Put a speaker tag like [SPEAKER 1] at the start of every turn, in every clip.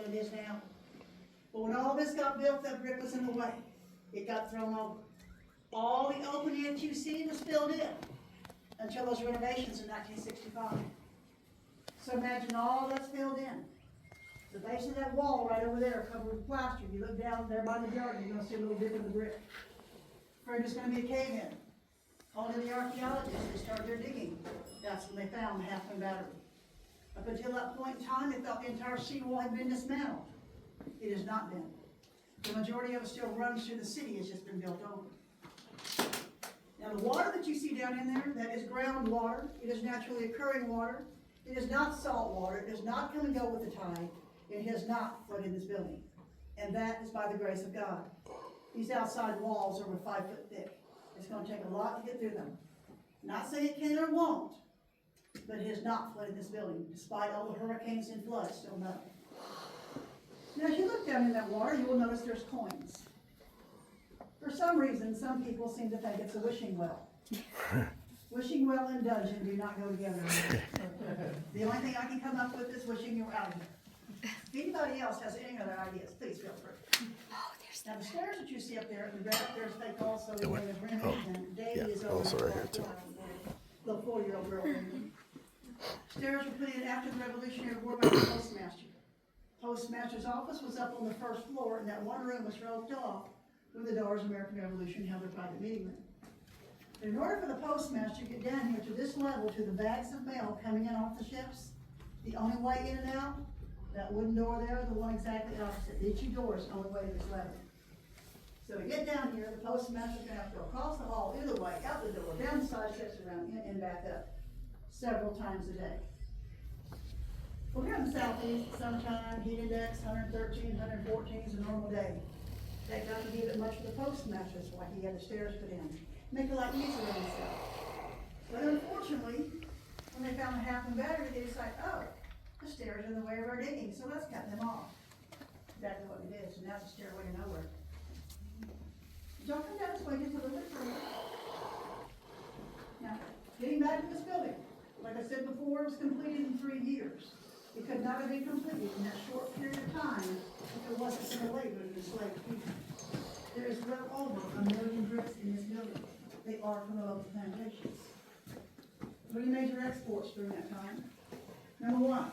[SPEAKER 1] it is now. But when all this got built, that brick was in the way. It got thrown over. All the opening that you see was filled in until those renovations in 1965. So imagine all that's filled in. The base of that wall right over there covered with plaster. You look down there by the garden, you're gonna see a little dip in the brick. Afraid there's gonna be a cave-in. Only the archaeologists, they started their digging. That's when they found the Halfman Battery. Up until that point in time, they thought the entire seawall had been dismantled. It has not been. The majority of it still runs through the city, it's just been built over. Now the water that you see down in there, that is groundwater. It is naturally occurring water. It is not salt water. It does not come and go with the tide. It has not flooded this building. And that is by the grace of God. These outside walls are over 5 foot thick. It's going to take a lot to get through them. Not saying it can or won't, but it has not flooded this building, despite all the hurricanes and floods, still no. Now, as you look down in that water, you will notice there's coins. For some reason, some people seem to think it's a wishing well. Wishing well and dungeon do not go together. The only thing I can come up with is wishing you were out of here. If anybody else has any other ideas, please feel free. Now, the stairs that you see up there, the red up there is fake also. The name is Remy, and Davy is over
[SPEAKER 2] also right here too.
[SPEAKER 1] The 4-year-old girl. Stairs were put in after the Revolutionary War by the postmaster. Postmaster's office was up on the first floor, and that one room was roped off where the Daughters of the American Revolution held their private meeting room. In order for the postmaster to get down here to this level, to the bags of mail coming in off the ships, the only way in and out, that wooden door there, the one exactly opposite. These 2 doors, the only way to this level. So to get down here, the postmaster's gonna have to go across the hall, either way, out the door, down the side steps, around in and back up, several times a day. Well, here in the southeast, summertime, heat index, 113, 114 is a normal day. That got to be a bit much for the postmaster, that's why he had the stairs put in. Make it like easier on himself. But unfortunately, when they found the Halfman Battery, they decided, oh, the stairs are in the way of our digging, so let's cut them off. Exactly what it is, and that's a stairway to nowhere. Y'all come down this way just a little bit further. Now, getting back to this building, like I said before, it was completed in 3 years. It could not have been completed in that short period of time if it wasn't for the labor of the enslaved people. There is well over 1 million bricks in this building. They are from the local plantations. 3 major exports during that time. Number 1,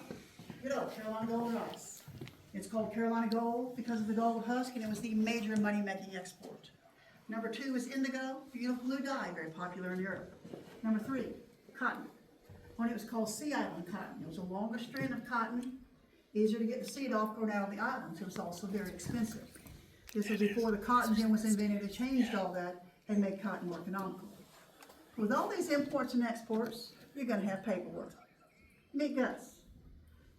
[SPEAKER 1] good old Carolina Gold rice. It's called Carolina Gold because of the gold husk, and it was the major money-making export. Number 2 is indigo, beautiful blue dye, very popular in Europe. Number 3, cotton. When it was called Sea Island cotton. It was a longer strand of cotton, easier to get the seed off going out on the islands. It was also very expensive. This was before the cotton gin was invented. It changed all that and made cotton more economical. With all these imports and exports, you're going to have paperwork. Meet Gus.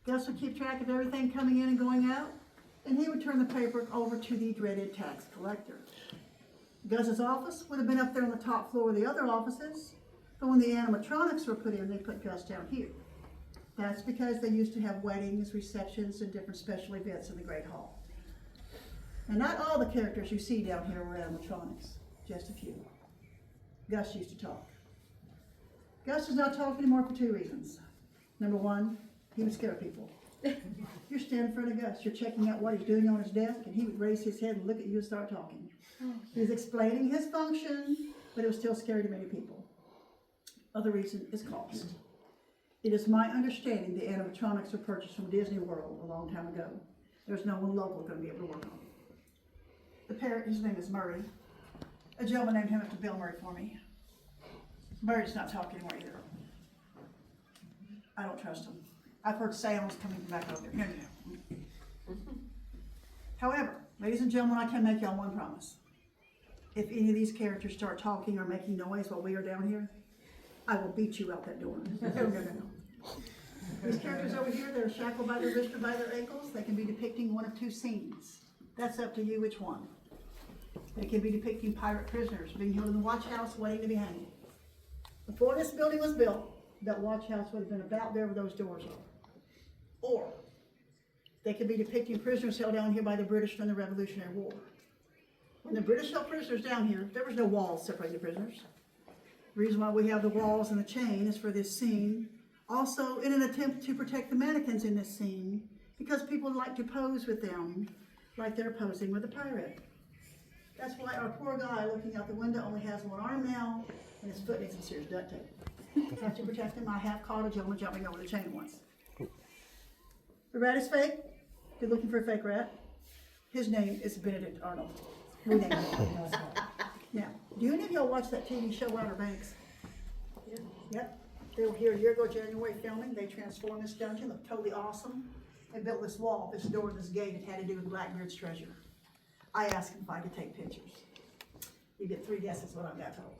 [SPEAKER 1] Gus would keep track of everything coming in and going out, and he would turn the paperwork over to the dreaded tax collector. Gus's office would have been up there on the top floor of the other offices, but when the animatronics were put in, they put Gus down here. That's because they used to have weddings, receptions, and different special events in the Great Hall. And not all the characters you see down here were animatronics, just a few. Gus used to talk. Gus does not talk anymore for 2 reasons. Number 1, he would scare people. You're standing in front of Gus, you're checking out what he's doing on his desk, and he would raise his head and look at you and start talking. He was explaining his function, but it was still scary to many people. Other reason is cost. It is my understanding the animatronics were purchased from Disney World a long time ago. There's no one local going to be able to work on them. The parrot, his name is Murray. A gentleman named him after Bill Murray for me. Murray does not talk anymore either. I don't trust him. I've heard sounds coming from back over there. No. However, ladies and gentlemen, I can make y'all one promise. If any of these characters start talking or making noise while we are down here, I will beat you out that door. No. These characters over here, they're shackled by their wrist or by their ankles. They can be depicting one of 2 scenes. That's up to you which one. They can be depicting pirate prisoners being held in the watch house waiting to be hanged. Before this building was built, that watch house would have been about there where those doors are. Or they could be depicting prisoners held down here by the British during the Revolutionary War. When the British held prisoners down here, there was no walls separating the prisoners. The reason why we have the walls and the chain is for this scene. Also, in an attempt to protect the mannequins in this scene, because people like to pose with them like they're posing with a pirate. That's why our poor guy looking out the window only has one arm now, and his foot needs some serious duct tape. Have to protect him. I have caught a gentleman jumping over the chain once. The rat is fake. If you're looking for a fake rat, his name is Benedict Arnold. We named him. Now, do any of y'all watch that TV show Outer Banks? Yep. They were here a year ago, January, filming. They transformed this dungeon, looked totally awesome. They built this wall, this door, this gate. It had to do with Blackbeard's treasure. I asked him if I could take pictures. You get 3 guesses what I got told.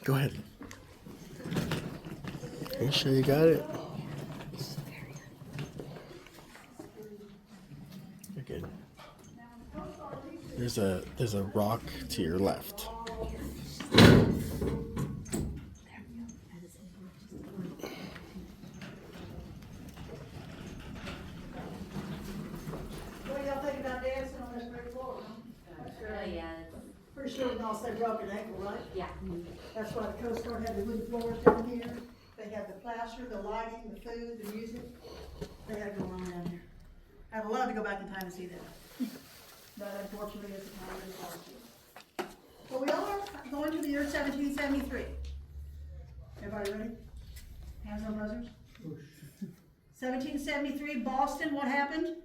[SPEAKER 2] Go ahead. Are you sure you got it? You're good. There's a rock to your left.
[SPEAKER 1] What do y'all think about dancing on this brick floor?
[SPEAKER 3] Yeah.
[SPEAKER 1] Pretty sure we can all say broken ankle, right?
[SPEAKER 3] Yeah.
[SPEAKER 1] That's why the Coast Guard had the wooden floors down here. They had the plaster, the lighting, the food, the music. They had it going on down here. I'd love to go back in time and see that. But unfortunately, it's a time of disaster. So we all are going to the year 1773. Everybody ready? Hands on buzzers. 1773, Boston, what happened?